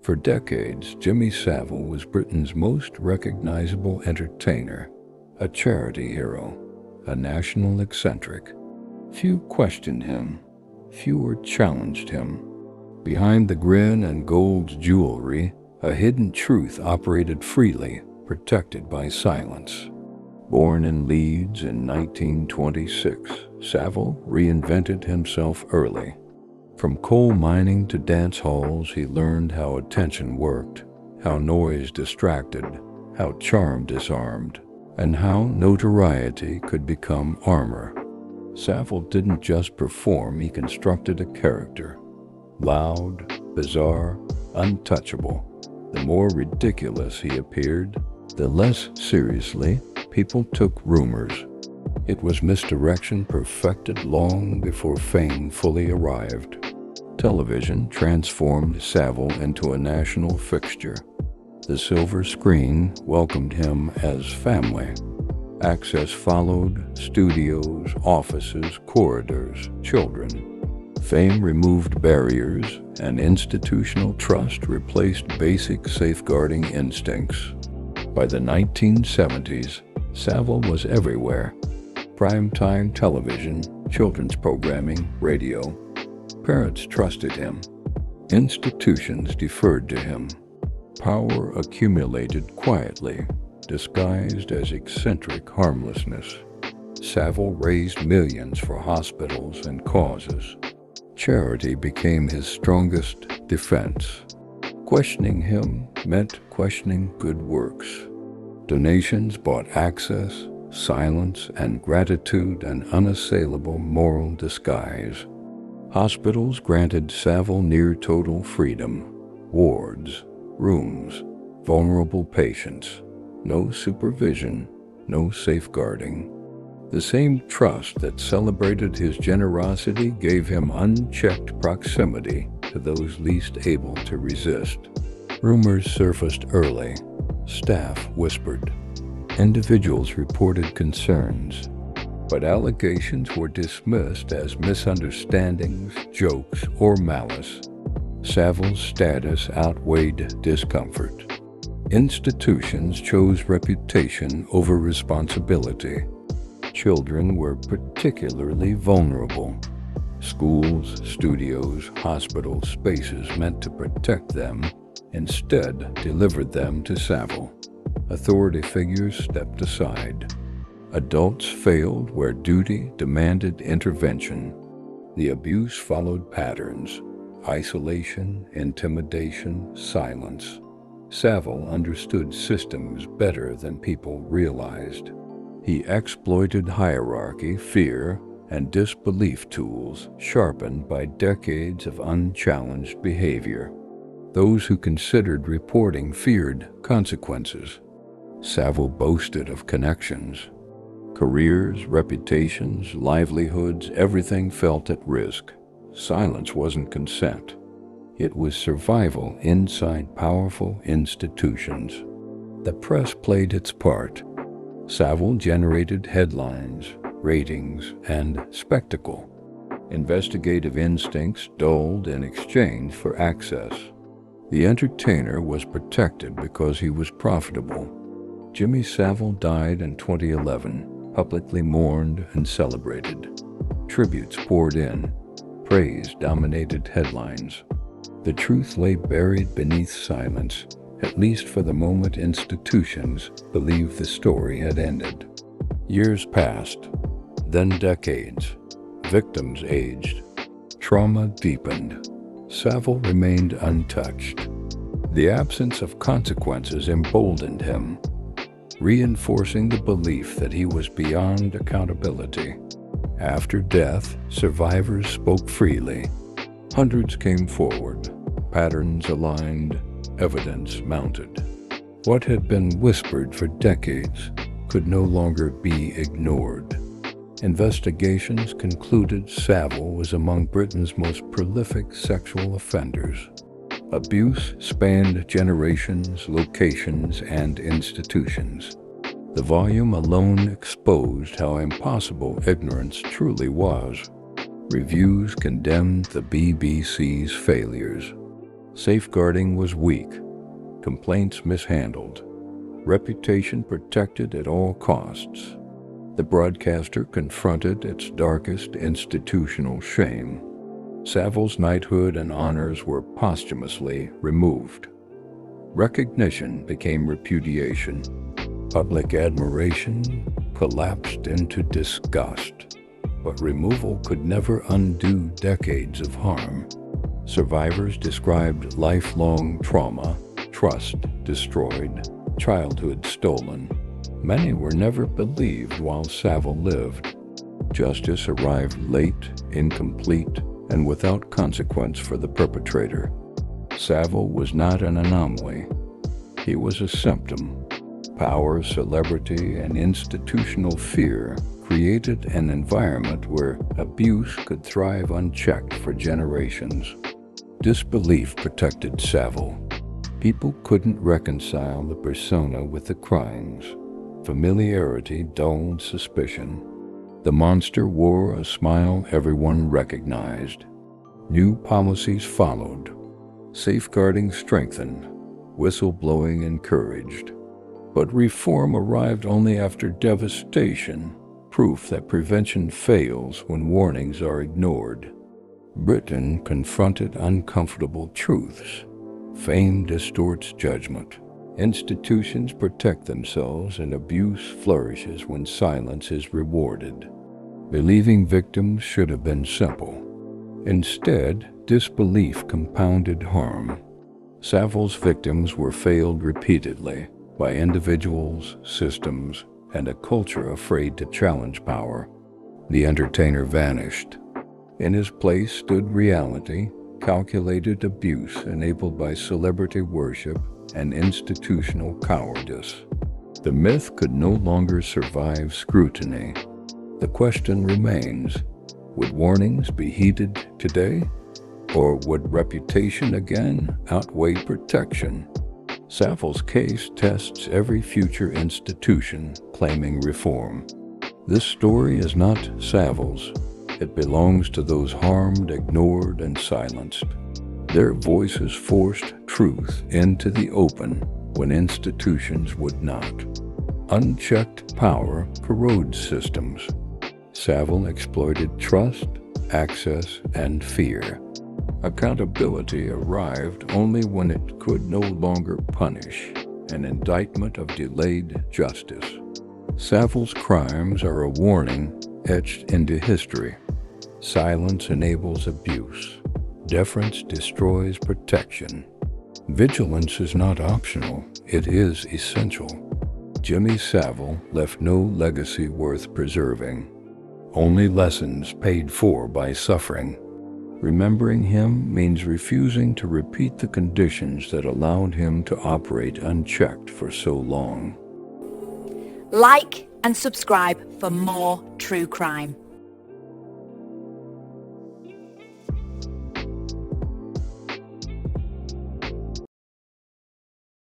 For decades, Jimmy Savile was Britain's most recognizable entertainer, a charity hero, a national eccentric. Few questioned him, fewer challenged him. Behind the grin and gold jewelry, a hidden truth operated freely, protected by silence. Born in Leeds in 1926, Savile reinvented himself early. From coal mining to dance halls, he learned how attention worked, how noise distracted, how charm disarmed, and how notoriety could become armor. Savile didn't just perform, he constructed a character. Loud, bizarre, untouchable. The more ridiculous he appeared, the less seriously people took rumors. It was misdirection perfected long before fame fully arrived. Television transformed Savile into a national fixture. The silver screen welcomed him as family. Access followed: studios, offices, corridors, children. Fame removed barriers, and institutional trust replaced basic safeguarding instincts. By the 1970s, Savile was everywhere. Primetime television, children's programming, radio. Parents trusted him. Institutions deferred to him. Power accumulated quietly, disguised as eccentric harmlessness. Savile raised millions for hospitals and causes. Charity became his strongest defense. Questioning him meant questioning good works. Donations bought access, silence, and gratitude, an unassailable moral disguise. Hospitals granted Savile near-total freedom. Wards, rooms, vulnerable patients. No supervision, no safeguarding. The same trust that celebrated his generosity gave him unchecked proximity to those least able to resist. Rumors surfaced early. Staff whispered. Individuals reported concerns. But allegations were dismissed as misunderstandings, jokes, or malice. Savile's status outweighed discomfort. Institutions chose reputation over responsibility. Children were particularly vulnerable. Schools, studios, hospital spaces meant to protect them, instead delivered them to Savile. Authority figures stepped aside. Adults failed where duty demanded intervention. The abuse followed patterns: isolation, intimidation, silence. Savile understood systems better than people realized. He exploited hierarchy, fear, and disbelief tools sharpened by decades of unchallenged behavior. Those who considered reporting feared consequences. Savile boasted of connections. Careers, reputations, livelihoods, everything felt at risk. Silence wasn't consent. It was survival inside powerful institutions. The press played its part. Savile generated headlines, ratings, and spectacle. Investigative instincts dulled in exchange for access. The entertainer was protected because he was profitable. Jimmy Savile died in 2011, publicly mourned and celebrated. Tributes poured in. Praise dominated headlines. The truth lay buried beneath silence. At least for the moment, institutions believed the story had ended. Years passed, then decades. Victims aged. Trauma deepened. Savile remained untouched. The absence of consequences emboldened him, reinforcing the belief that he was beyond accountability. After death, survivors spoke freely. Hundreds came forward. Patterns aligned. Evidence mounted. What had been whispered for decades could no longer be ignored. Investigations concluded Savile was among Britain's most prolific sexual offenders. Abuse spanned generations, locations, and institutions. The volume alone exposed how impossible ignorance truly was. Reviews condemned the BBC's failures. Safeguarding was weak, complaints mishandled, reputation protected at all costs. The broadcaster confronted its darkest institutional shame. Savile's knighthood and honors were posthumously removed. Recognition became repudiation. Public admiration collapsed into disgust. But removal could never undo decades of harm. Survivors described lifelong trauma, trust destroyed, childhood stolen. Many were never believed while Savile lived. Justice arrived late, incomplete, and without consequence for the perpetrator. Savile was not an anomaly. He was a symptom. Power, celebrity, and institutional fear created an environment where abuse could thrive unchecked for generations. Disbelief protected Savile. People couldn't reconcile the persona with the crimes. Familiarity dulled suspicion. The monster wore a smile everyone recognized. New policies followed. Safeguarding strengthened. Whistleblowing encouraged. But reform arrived only after devastation, proof that prevention fails when warnings are ignored. Britain confronted uncomfortable truths. Fame distorts judgment. Institutions protect themselves and abuse flourishes when silence is rewarded. Believing victims should have been simple. Instead, disbelief compounded harm. Savile's victims were failed repeatedly by individuals, systems, and a culture afraid to challenge power. The entertainer vanished. In his place stood reality, calculated abuse enabled by celebrity worship and institutional cowardice. The myth could no longer survive scrutiny. The question remains, would warnings be heeded today? Or would reputation again outweigh protection? Savile's case tests every future institution claiming reform. This story is not Savile's. It belongs to those harmed, ignored, and silenced. Their voices forced truth into the open when institutions would not. Unchecked power corrodes systems. Savile exploited trust, access, and fear. Accountability arrived only when it could no longer punish, an indictment of delayed justice. Savile's crimes are a warning etched into history. Silence enables abuse. Deference destroys protection. Vigilance is not optional, it is essential. Jimmy Savile left no legacy worth preserving, only lessons paid for by suffering. Remembering him means refusing to repeat the conditions that allowed him to operate unchecked for so long. Like and subscribe for more true crime.